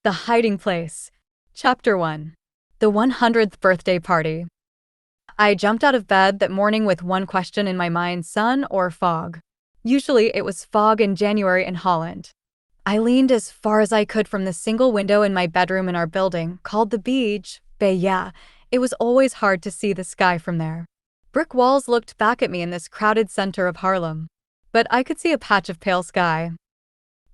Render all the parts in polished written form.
The Hiding Place. Chapter 1. The 100th Birthday Party. I jumped out of bed that morning with one question in my mind: sun or fog? Usually it was fog in January in Holland. I leaned as far as I could from the single window in my bedroom in our building, called the Beach Bay. Yeah, it was always hard to see the sky from there. Brick walls looked back at me in this crowded center of Harlem. But I could see a patch of pale sky.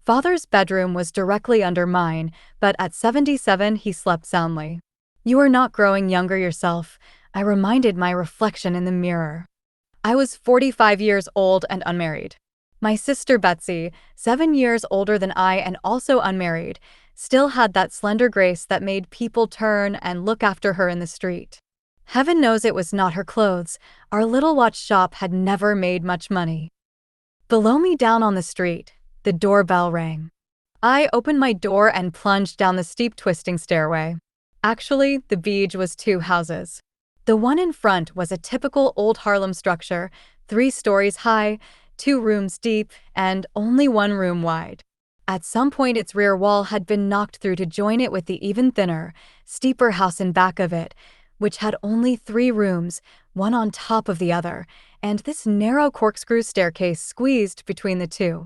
Father's bedroom was directly under mine, but at 77 he slept soundly. "You are not growing younger yourself," I reminded my reflection in the mirror. I was 45 years old and unmarried. My sister Betsy, 7 years older than I and also unmarried, still had that slender grace that made people turn and look after her in the street. Heaven knows it was not her clothes. Our little watch shop had never made much money. Below me, down on the street, the doorbell rang. I opened my door and plunged down the steep twisting stairway. Actually, the Beach was 2 houses. The one in front was a typical old Harlem structure, 3 stories high, 2 rooms deep, and only 1 room wide. At some point its rear wall had been knocked through to join it with the even thinner, steeper house in back of it, which had only 3 rooms, one on top of the other, and this narrow corkscrew staircase squeezed between the 2.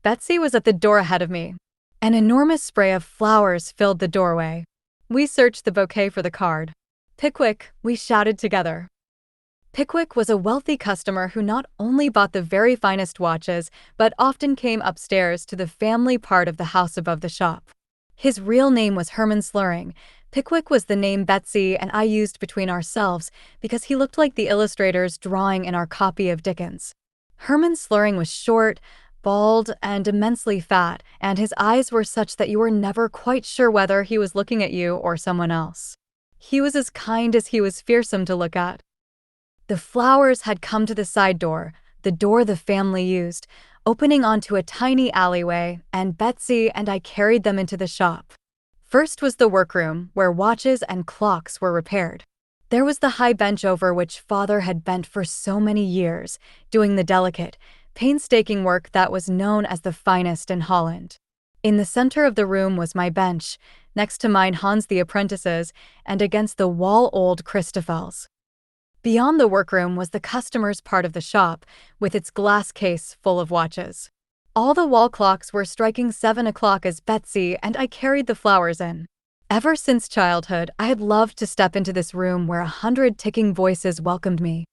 Betsy was at the door ahead of me. An enormous spray of flowers filled the doorway. We searched the bouquet for the card. "Pickwick," we shouted together. Pickwick was a wealthy customer who not only bought the very finest watches, but often came upstairs to the family part of the house above the shop. His real name was Herman Slurring. Pickwick was the name Betsy and I used between ourselves because he looked like the illustrator's drawing in our copy of Dickens. Herman Slurring was short, bald, and immensely fat, and his eyes were such that you were never quite sure whether he was looking at you or someone else. He was as kind as he was fearsome to look at. The flowers had come to the side door, the door the family used, opening onto a tiny alleyway, and Betsy and I carried them into the shop. First was the workroom, where watches and clocks were repaired. There was the high bench over which Father had bent for so many years, doing the delicate, painstaking work that was known as the finest in Holland. In the center of the room was my bench, next to mine Hans the apprentice's, and against the wall old Christophel's. Beyond the workroom was the customer's part of the shop, with its glass case full of watches. All the wall clocks were striking 7 o'clock as Betsy and I carried the flowers in. Ever since childhood, I had loved to step into this room where 100 ticking voices welcomed me.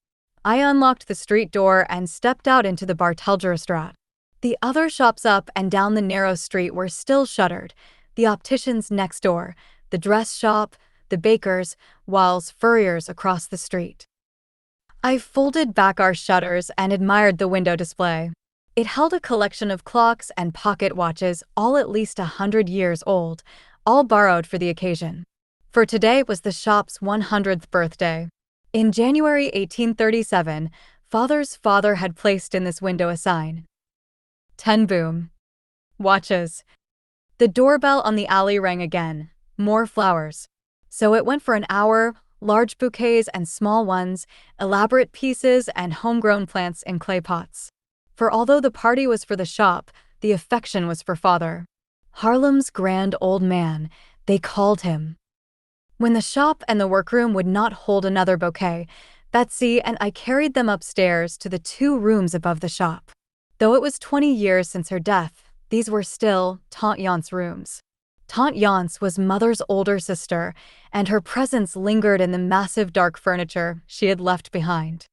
I unlocked the street door and stepped out into the Bartelgerstraat. The other shops up and down the narrow street were still shuttered, the opticians next door, the dress shop, the bakers, whilst furriers across the street. I folded back our shutters and admired the window display. It held a collection of clocks and pocket watches, all at least 100 years old, all borrowed for the occasion. For today was the shop's 100th birthday. In January 1837, Father's father had placed in this window a sign. 10 boom. Watches. The doorbell on the alley rang again. More flowers. So it went for an hour, large bouquets and small ones, elaborate pieces and homegrown plants in clay pots. For although the party was for the shop, the affection was for Father. Harlem's grand old man, they called him. When the shop and the workroom would not hold another bouquet, Betsy and I carried them upstairs to the 2 rooms above the shop. Though it was 20 years since her death, these were still Tante Jance's rooms. Tante Jance was Mother's older sister, and her presence lingered in the massive dark furniture she had left behind.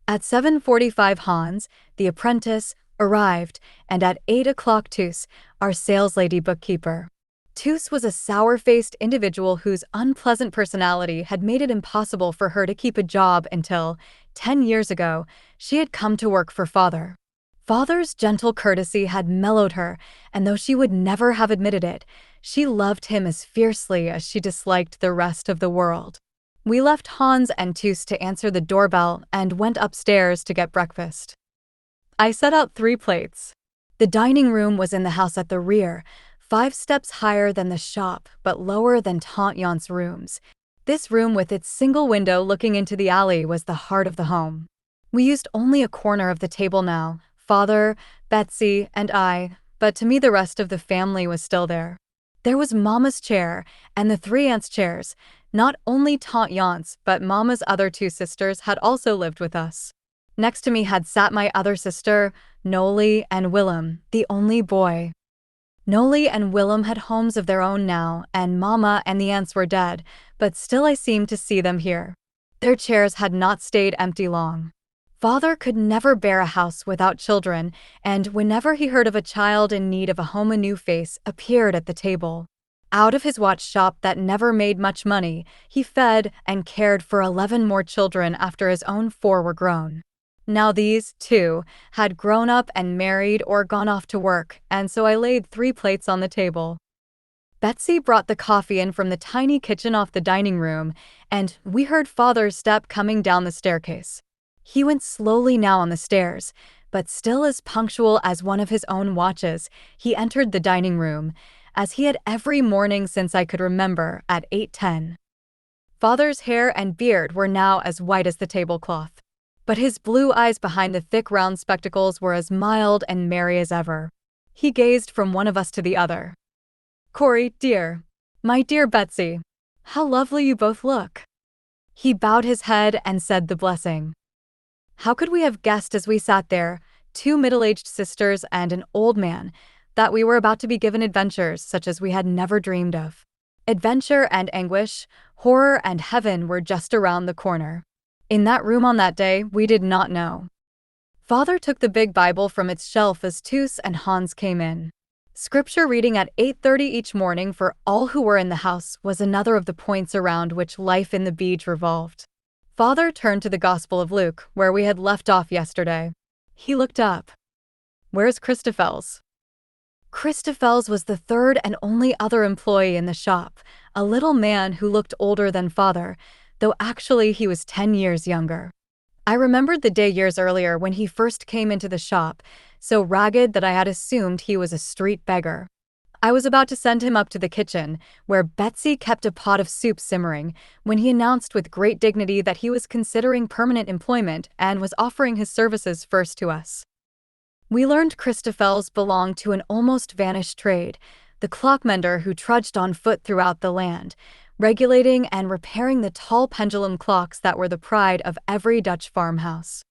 At 7:45 Hans, the apprentice, arrived, and at 8 o'clock Tus, our saleslady bookkeeper. Tus was a sour-faced individual whose unpleasant personality had made it impossible for her to keep a job until, 10 years ago, she had come to work for Father. Father's gentle courtesy had mellowed her, and though she would never have admitted it, she loved him as fiercely as she disliked the rest of the world. We left Hans and Tus to answer the doorbell and went upstairs to get breakfast. I set out 3 plates. The dining room was in the house at the rear, 5 steps higher than the shop but lower than Tante Jance's rooms. This room with its single window looking into the alley was the heart of the home. We used only a corner of the table now, Father, Betsy, and I, but to me the rest of the family was still there. There was Mama's chair and the three aunts' chairs. Not only Tante Yance, but Mama's other two sisters had also lived with us. Next to me had sat my other sister, Noli, and Willem, the only boy. Noli and Willem had homes of their own now, and Mama and the aunts were dead, but still I seemed to see them here. Their chairs had not stayed empty long. Father could never bear a house without children, and whenever he heard of a child in need of a home, a new face appeared at the table. Out of his watch shop that never made much money, he fed and cared for 11 more children after his own 4 were grown. Now these, too, had grown up and married or gone off to work, and so I laid 3 plates on the table. Betsy brought the coffee in from the tiny kitchen off the dining room, and we heard Father's step coming down the staircase. He went slowly now on the stairs, but still as punctual as one of his own watches. He entered the dining room, as he had every morning since I could remember, at 8:10. Father's hair and beard were now as white as the tablecloth, but his blue eyes behind the thick round spectacles were as mild and merry as ever. He gazed from one of us to the other. "Corrie, dear. My dear Betsy. How lovely you both look." He bowed his head and said the blessing. How could we have guessed as we sat there, 2 middle-aged sisters and an old man, that we were about to be given adventures such as we had never dreamed of? Adventure and anguish, horror and heaven were just around the corner. In that room on that day, we did not know. Father took the big Bible from its shelf as Toos and Hans came in. Scripture reading at 8:30 each morning for all who were in the house was another of the points around which life in the beach revolved. Father turned to the Gospel of Luke, where we had left off yesterday. He looked up. "Where's Christophels?" Christophels was the third and only other employee in the shop, a little man who looked older than Father, though actually he was 10 years younger. I remembered the day years earlier when he first came into the shop, so ragged that I had assumed he was a street beggar. I was about to send him up to the kitchen, where Betsy kept a pot of soup simmering, when he announced with great dignity that he was considering permanent employment and was offering his services first to us. We learned Christophels belonged to an almost vanished trade, the clockmender who trudged on foot throughout the land, regulating and repairing the tall pendulum clocks that were the pride of every Dutch farmhouse.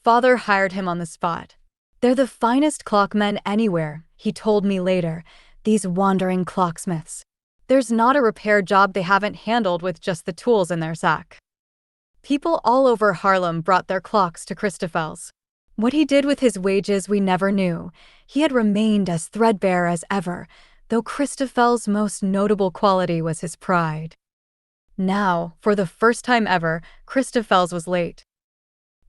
Father hired him on the spot. "They're the finest clockmen anywhere," he told me later, "these wandering clocksmiths. There's not a repair job they haven't handled with just the tools in their sack." People all over Haarlem brought their clocks to Christophels. What he did with his wages we never knew. He had remained as threadbare as ever, though Christophels' most notable quality was his pride. Now, for the first time ever, Christophels was late.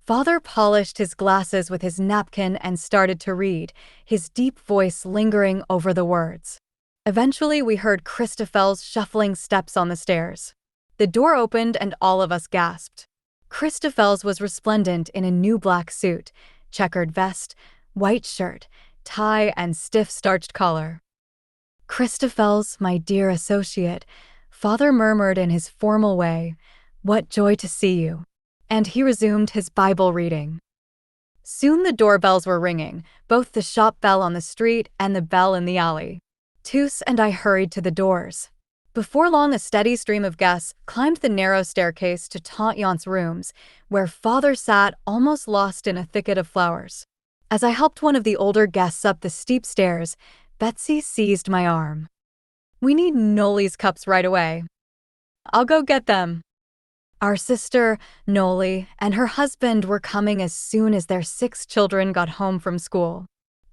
Father polished his glasses with his napkin and started to read, his deep voice lingering over the words. Eventually, we heard Christophels' shuffling steps on the stairs. The door opened and all of us gasped. Christophels was resplendent in a new black suit, checkered vest, white shirt, tie, and stiff starched collar. "Christophels, my dear associate," Father murmured in his formal way, "what joy to see you." And he resumed his Bible reading. Soon the doorbells were ringing, both the shop bell on the street and the bell in the alley. Toos and I hurried to the doors. Before long, a steady stream of guests climbed the narrow staircase to Tante Yance's rooms, where Father sat almost lost in a thicket of flowers. As I helped one of the older guests up the steep stairs, Betsy seized my arm. "We need Noli's cups right away." "I'll go get them." Our sister, Noli, and her husband were coming as soon as their 6 children got home from school.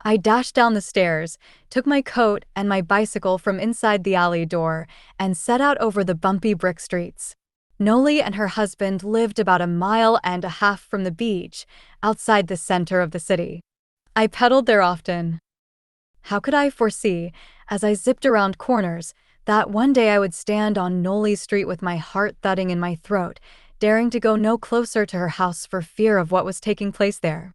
I dashed down the stairs, took my coat and my bicycle from inside the alley door, and set out over the bumpy brick streets. Noli and her husband lived about 1.5 miles from the beach, outside the center of the city. I pedaled there often. How could I foresee, as I zipped around corners, that one day I would stand on Noli Street with my heart thudding in my throat, daring to go no closer to her house for fear of what was taking place there.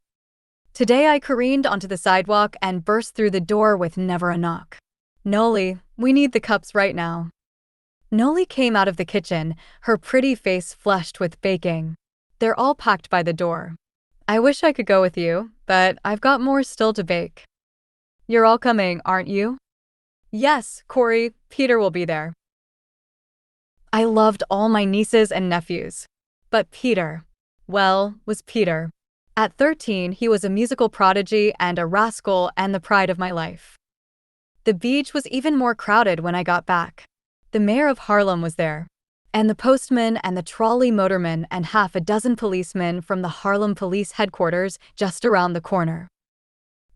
Today I careened onto the sidewalk and burst through the door with never a knock. "Noli, we need the cups right now." Noli came out of the kitchen, her pretty face flushed with baking. "They're all packed by the door. I wish I could go with you, but I've got more still to bake." "You're all coming, aren't you?" Yes, Corrie, Peter will be there. I loved all my nieces and nephews. But Peter, well, was Peter. At 13, he was a musical prodigy and a rascal and the pride of my life. The beach was even more crowded when I got back. The mayor of Harlem was there, and the postman and the trolley motorman and half a dozen policemen from the Harlem Police Headquarters just around the corner.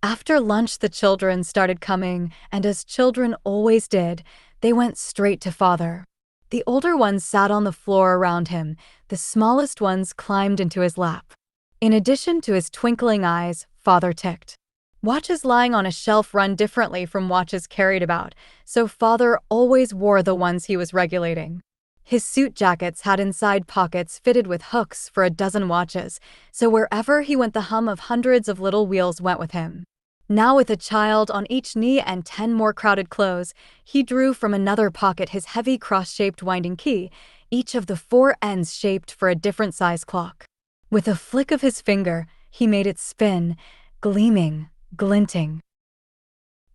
After lunch, the children started coming, and as children always did, they went straight to Father. The older ones sat on the floor around him, the smallest ones climbed into his lap. In addition to his twinkling eyes, Father ticked. Watches lying on a shelf run differently from watches carried about, so Father always wore the ones he was regulating. His suit jackets had inside pockets fitted with hooks for a dozen watches, so wherever he went the hum of hundreds of little wheels went with him. Now with a child on each knee and 10 more crowded clothes, he drew from another pocket his heavy cross-shaped winding key, each of the 4 ends shaped for a different size clock. With a flick of his finger, he made it spin, gleaming, glinting.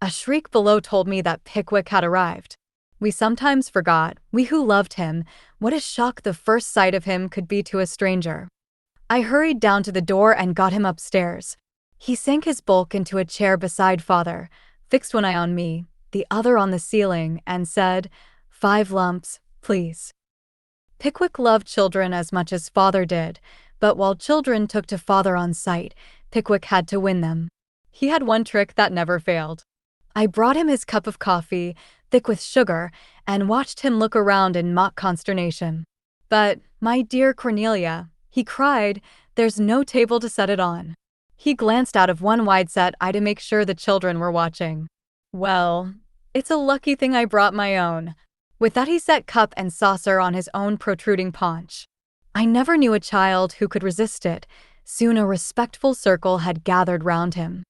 A shriek below told me that Pickwick had arrived. We sometimes forgot, we who loved him, what a shock the first sight of him could be to a stranger. I hurried down to the door and got him upstairs. He sank his bulk into a chair beside Father, fixed one eye on me, the other on the ceiling, and said, 5 lumps, please. Pickwick loved children as much as Father did, but while children took to Father on sight, Pickwick had to win them. He had one trick that never failed. I brought him his cup of coffee, thick with sugar, and watched him look around in mock consternation. But, my dear Cornelia, he cried, there's no table to set it on. He glanced out of one wide-set eye to make sure the children were watching. Well, it's a lucky thing I brought my own. With that he set cup and saucer on his own protruding paunch. I never knew a child who could resist it. Soon a respectful circle had gathered round him.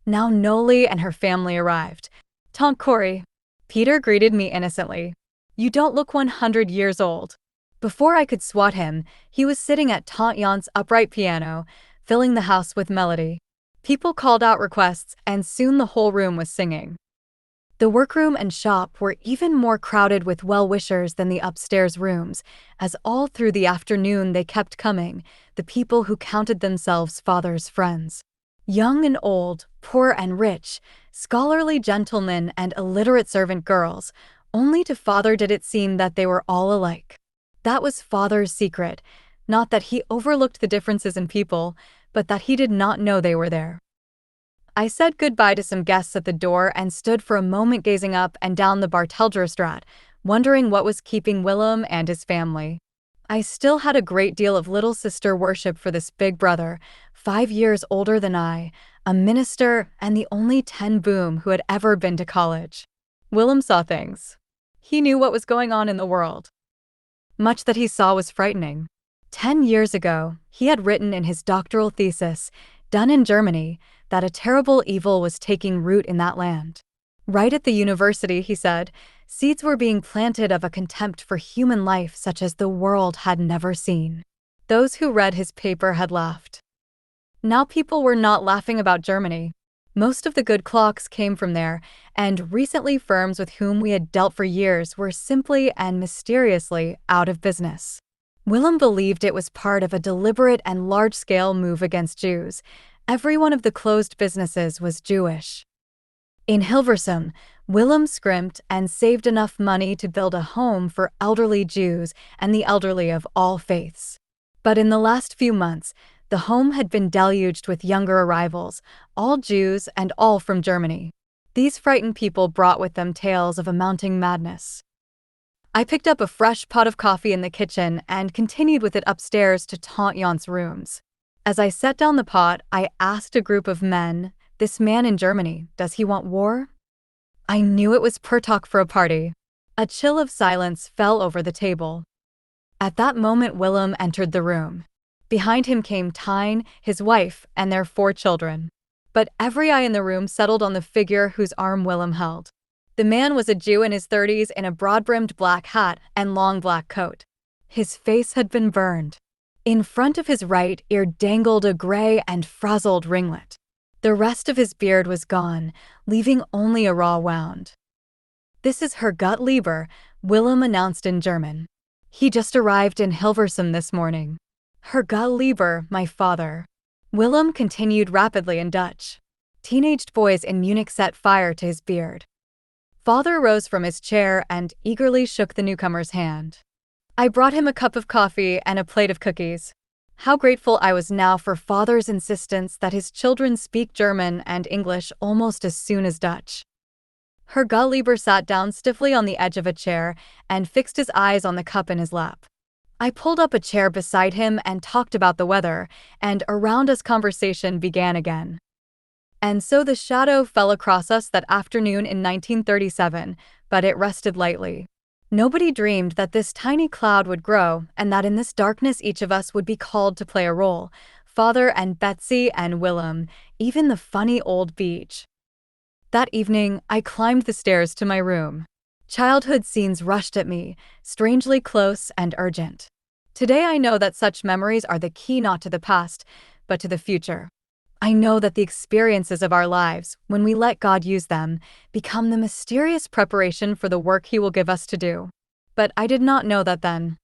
Now Noli and her family arrived. Tante Corrie. Peter greeted me innocently. You don't look 100 years old. Before I could swat him, he was sitting at Tante Yant's upright piano, filling the house with melody. People called out requests, and soon the whole room was singing. The workroom and shop were even more crowded with well-wishers than the upstairs rooms, as all through the afternoon they kept coming, the people who counted themselves Father's friends. Young and old, poor and rich, scholarly gentlemen and illiterate servant girls, only to Father did it seem that they were all alike. That was Father's secret, not that he overlooked the differences in people, but that he did not know they were there. I said goodbye to some guests at the door and stood for a moment gazing up and down the Barteldrastraat, wondering what was keeping Willem and his family. I still had a great deal of little sister worship for this big brother, 5 years older than I, a minister, and the only 10 boom who had ever been to college. Willem saw things. He knew what was going on in the world. Much that he saw was frightening. 10 years ago, he had written in his doctoral thesis, done in Germany, that a terrible evil was taking root in that land. Right at the university, he said, seeds were being planted of a contempt for human life such as the world had never seen. Those who read his paper had laughed. Now people were not laughing about Germany. Most of the good clocks came from there, and recently firms with whom we had dealt for years were simply and mysteriously out of business. Willem believed it was part of a deliberate and large-scale move against Jews. Every one of the closed businesses was Jewish. In Hilversum, Willem scrimped and saved enough money to build a home for elderly Jews and the elderly of all faiths. But in the last few months, the home had been deluged with younger arrivals, all Jews and all from Germany. These frightened people brought with them tales of a mounting madness. I picked up a fresh pot of coffee in the kitchen and continued with it upstairs to Tante Yant's rooms. As I set down the pot, I asked a group of men, "This man in Germany, does he want war?" I knew it was per talk for a party. A chill of silence fell over the table. At that moment Willem entered the room. Behind him came Tine, his wife, and their 4 children. But every eye in the room settled on the figure whose arm Willem held. The man was a Jew in his 30s in a broad-brimmed black hat and long black coat. His face had been burned. In front of his right ear dangled a gray and frazzled ringlet. The rest of his beard was gone, leaving only a raw wound. "This is Herr Gottlieb," Willem announced in German. "He just arrived in Hilversum this morning." "Herr Gottlieb, my father." Willem continued rapidly in Dutch. Teenaged boys in Munich set fire to his beard. Father rose from his chair and eagerly shook the newcomer's hand. I brought him a cup of coffee and a plate of cookies. How grateful I was now for Father's insistence that his children speak German and English almost as soon as Dutch. Herr Gottlieb sat down stiffly on the edge of a chair and fixed his eyes on the cup in his lap. I pulled up a chair beside him and talked about the weather, and around us conversation began again. And so the shadow fell across us that afternoon in 1937, but it rested lightly. Nobody dreamed that this tiny cloud would grow, and that in this darkness each of us would be called to play a role. Father and Betsy and Willem, even the funny old beach. That evening, I climbed the stairs to my room. Childhood scenes rushed at me, strangely close and urgent. Today I know that such memories are the key not to the past, but to the future. I know that the experiences of our lives, when we let God use them, become the mysterious preparation for the work He will give us to do. But I did not know that then.